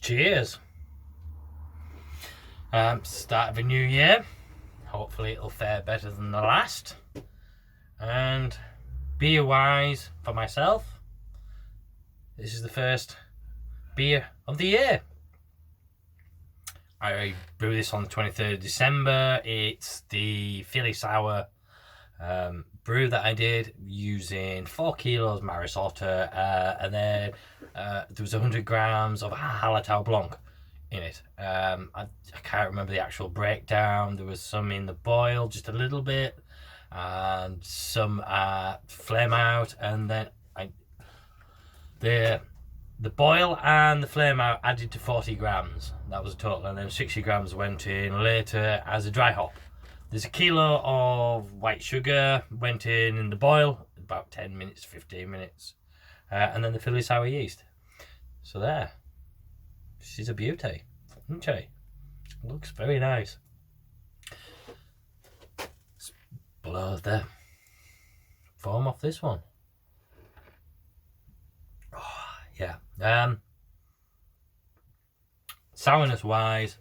cheers. Start of a new year. Hopefully it'll fare better than the last. And beer wise for myself, this is the first beer of the year. I brewed this on the 23rd of December. It's the Philly Sour brew that I did using 4 kilos Maris Otter, and then there was 100 grams of Hallertau Blanc in it. I can't remember the actual breakdown. There was some in the boil, just a little bit, and some flame out, and then the boil and the flame out added to 40 grams. That was a total, and then 60 grams went in later as a dry hop. There's a kilo of white sugar went in the boil, about 10 minutes, 15 minutes, and then the Philly Sour yeast. So there, she's a beauty, isn't she? Looks very nice. Let's blow the foam off this one. Oh, yeah. Sourness wise,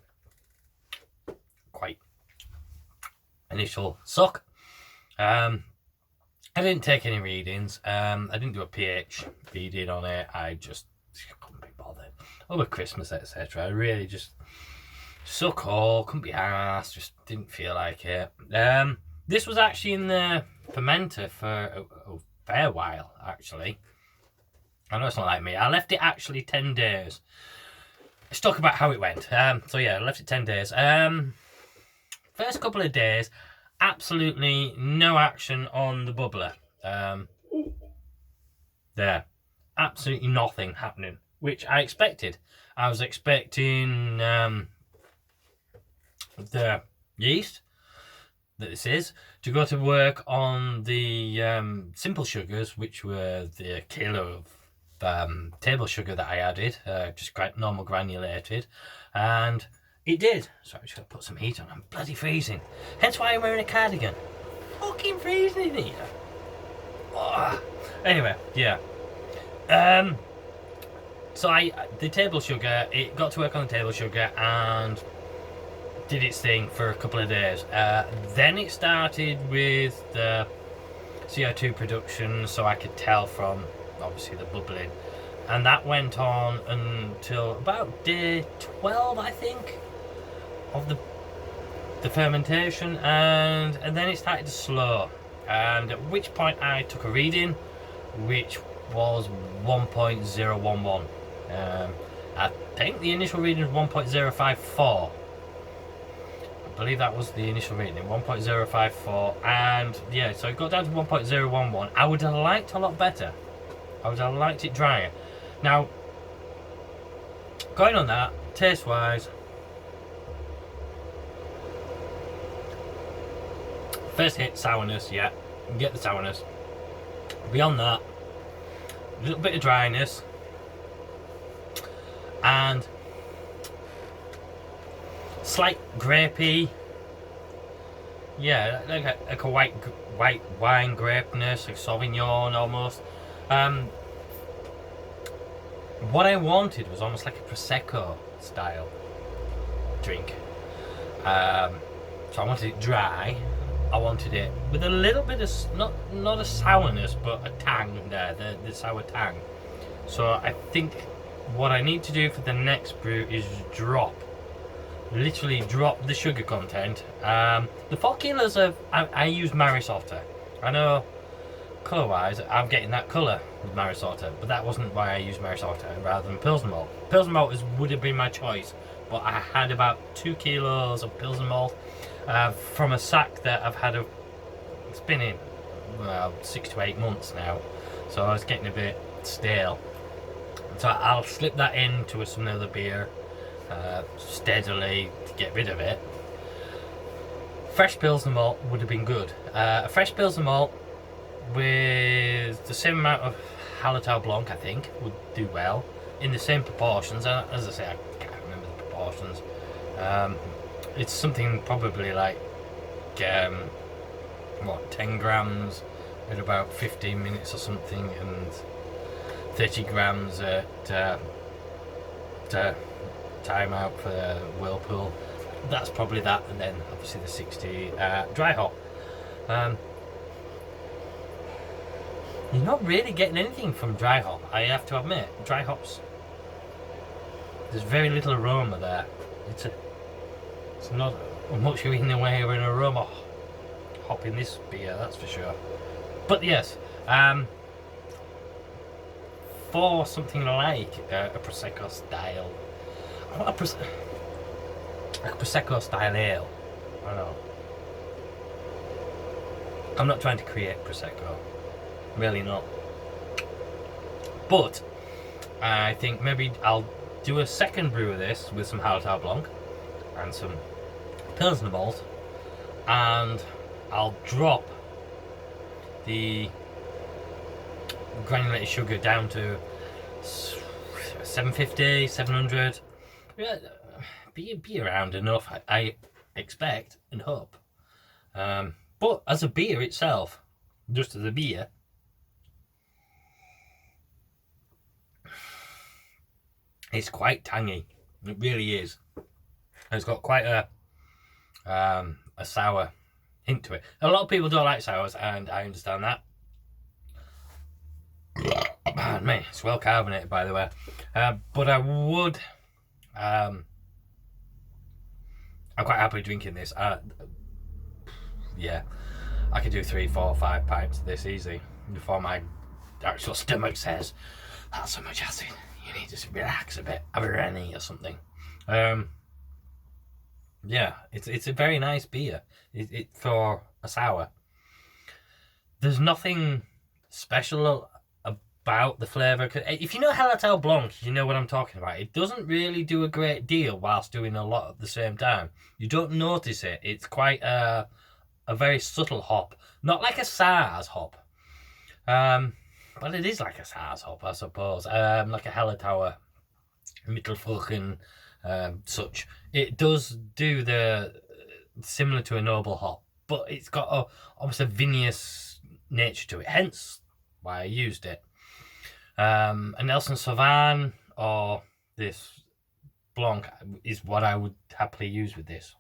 quite initial suck. I didn't take any readings. I didn't do a pH reading on it. I just couldn't be bothered. Over Christmas, etc. I really just suck all, couldn't be arsed, just didn't feel like it. This was actually in the fermenter for a fair while, actually. I know it's not like me. I left it actually 10 days. Let's talk about how it went. So yeah, I left it 10 days. First couple of days, absolutely no action on the bubbler. There. Absolutely nothing happening, which I expected. I was expecting the yeast that this is to go to work on the simple sugars, which were the kilo of table sugar that I added, just normal granulated, and it did. So I just got to put some heat on. I'm bloody freezing. Hence why I'm wearing a cardigan. Fucking freezing in here. Oh. Anyway, yeah. So the table sugar, it got to work on the table sugar and did its thing for a couple of days. Then it started with the CO2 production, so I could tell from obviously the bubbling, and that went on until about day 12, I think, of the fermentation, and then it started to slow, and at which point I took a reading, which was 1.011. I think the initial reading was 1.054. I believe that was the initial reading, 1.054, and yeah, so it got down to 1.011. I would have liked a lot better. I would have liked it drier. Now, going on that, taste wise, first hit, sourness, yeah, you can get the sourness. Beyond that, a little bit of dryness, and slight grapey, yeah, like a white wine grapeness, like Sauvignon almost. What I wanted was almost like a Prosecco style drink. So I wanted it dry. I wanted it with a little bit of, not a sourness, but a tang there, the sour tang. So I think what I need to do for the next brew is literally drop the sugar content. The 4 kilos of, I use Maris Otter. I know colour wise I'm getting that colour with Maris Otter, but that wasn't why I used Maris Otter rather than Pilsner malt. Pilsner malt would have been my choice, but I had about 2 kilos of Pilsner malt from a sack that I've had it's been in 6 to 8 months now, so I was getting a bit stale. So I'll slip that into some other beer steadily to get rid of it. Fresh Pilsner malt would have been good. A fresh Pilsner malt with the same amount of Hallertau Blanc, I think, would do well in the same proportions. As I say, I can't remember the proportions. It's something probably like 10 grams at about 15 minutes or something, and 30 grams at time out for Whirlpool. That's probably that, and then obviously the 60 dry hop. You're not really getting anything from dry hop, I have to admit. Dry hops, there's very little aroma there. It's not much in the way of an aroma hop in this beer, that's for sure. But yes, for something like a Prosecco style, I want a Prosecco style ale. I don't know. I'm not trying to create Prosecco, really not. But I think maybe I'll do a second brew of this with some Hallertau Blanc and some Pilsner malt, and I'll drop the granulated sugar down to 750, 700. Yeah, be around enough, I expect and hope. But as a beer itself, just as a beer, it's quite tangy. It really is. It's got quite a sour hint to it. A lot of people don't like sours, and I understand that. Pardon me, it's well carbonated, by the way. But I would, I'm quite happily drinking this. Yeah, I could do 3, 4, 5 pints of this easy before my actual stomach says that's so much acid. You need to relax a bit, have a Rennie or something. Yeah, it's a very nice beer. It for a sour. There's nothing special about the flavour. If you know Hallertau Blanc, you know what I'm talking about. It doesn't really do a great deal whilst doing a lot at the same time. You don't notice it. It's quite a very subtle hop. Not like a Saaz hop. But it is like a Saaz hop, I suppose. Like a Hallertauer Mittelfurchen, such. It does do the similar to a noble hop, but it's got almost a vinous nature to it. Hence why I used it. A Nelson Sauvin or this Blanc is what I would happily use with this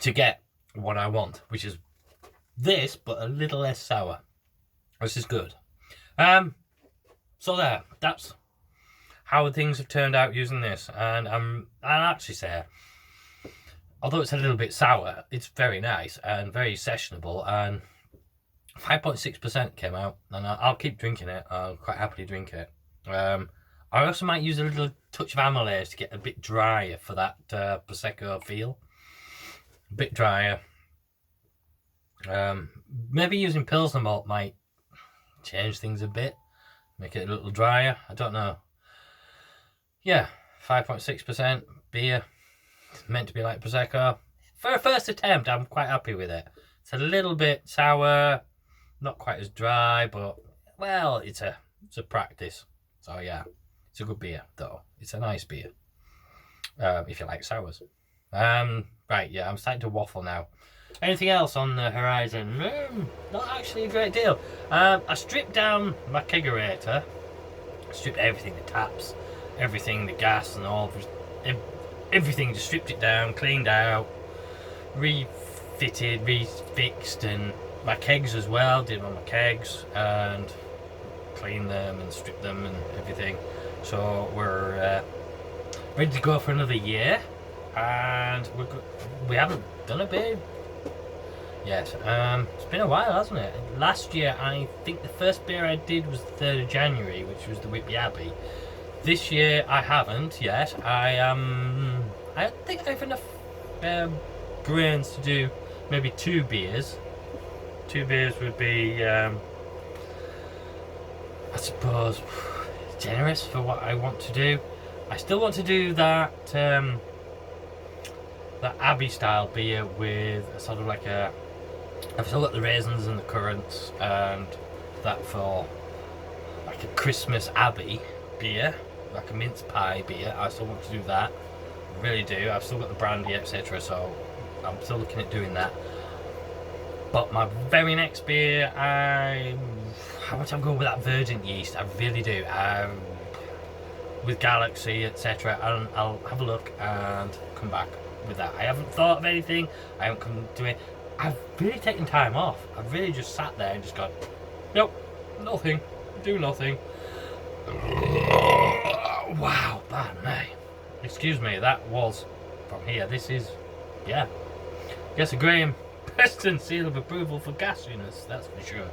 to get what I want, which is this, but a little less sour. This is good. So there, that's how things have turned out using this, and I'll actually say, although it's a little bit sour, it's very nice and very sessionable, and 5.6% came out, and I'll keep drinking it. I'll quite happily drink it. I also might use a little touch of amylase to get a bit drier for that Prosecco feel. A bit drier. Maybe using Pilsner malt might change things a bit, make it a little drier. I don't know. Yeah, 5.6% beer. It's meant to be like Prosecco. For a first attempt, I'm quite happy with it. It's a little bit sour, not quite as dry, but well, it's a practice. So yeah, it's a good beer though. It's a nice beer. If you like sours. Right, yeah, I'm starting to waffle now. Anything else on the horizon? Not actually a great deal. I stripped down my kegerator. Stripped everything, the taps, everything, the gas and all. Everything, just stripped it down, cleaned out, refitted, refixed, and my kegs as well. Did all my kegs and cleaned them and stripped them and everything. So we're ready to go for another year. And we haven't done a beer yet. It's been a while, hasn't it? Last year, I think the first beer I did was the 3rd of January, which was the Whitby Abbey. This year, I haven't yet. I think I have enough grains to do maybe 2 beers. 2 beers would be, I suppose, generous for what I want to do. I still want to do that Abbey style beer with a sort of like I've still got the raisins and the currants, and that for like a Christmas Abbey beer, like a mince pie beer. I still want to do that. I really do. I've still got the brandy, etc. So I'm still looking at doing that. But my very next beer, how much I'm going with that virgin yeast. I really do. with Galaxy, etc. And I'll have a look and come back with that. I haven't thought of anything. I haven't come to it. I've really taken time off. I've really just sat there and just gone, nope, nothing, do nothing. Wow, man, mate. Excuse me, that was from here. This is, yeah. Yes, a Graham Preston seal of approval for gassiness, that's for sure.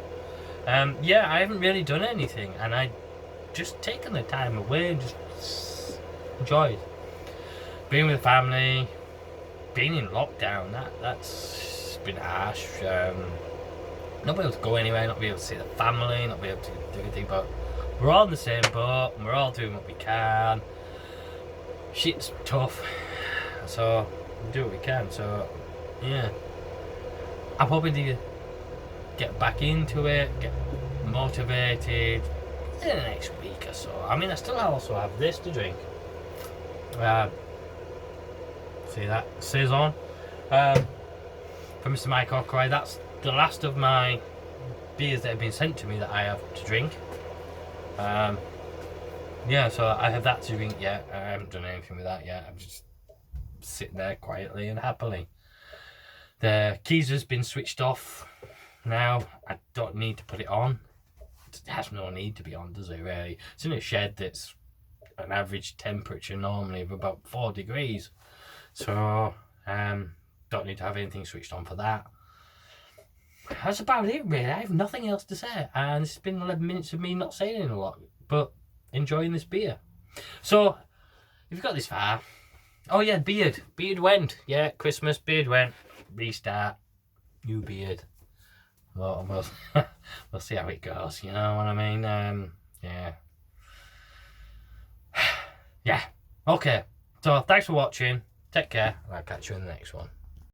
Yeah, I haven't really done anything, and I just taken the time away and just enjoyed being with family, being in lockdown. That's been harsh. Not be able to go anywhere, not be able to see the family, not be able to do anything. But we're all in the same boat, and we're all doing what we can. Shit's tough, so we do what we can. So yeah, I'm hoping to get back into it, get motivated in the next week or so. I mean, I still also have this to drink. See that Saison from Mr. Mike O'Croy. That's the last of my beers that have been sent to me that I have to drink. Yeah, so I have that to drink yet. I haven't done anything with that yet. I'm just sitting there quietly and happily. The keys has been switched off now. I don't need to put it on. It has no need to be on, does it really? It's in a shed that's an average temperature normally of about 4 degrees. So, don't need to have anything switched on for that. That's about it really. I have nothing else to say. And it's been 11 minutes of me not saying a lot, but enjoying this beer. So, if you've got this far, oh yeah, beard went. Yeah, Christmas, beard went. Restart, new beard. Well, we'll see how it goes, you know what I mean? Yeah. Yeah. Okay. So, thanks for watching. Take care, and I'll catch you in the next one.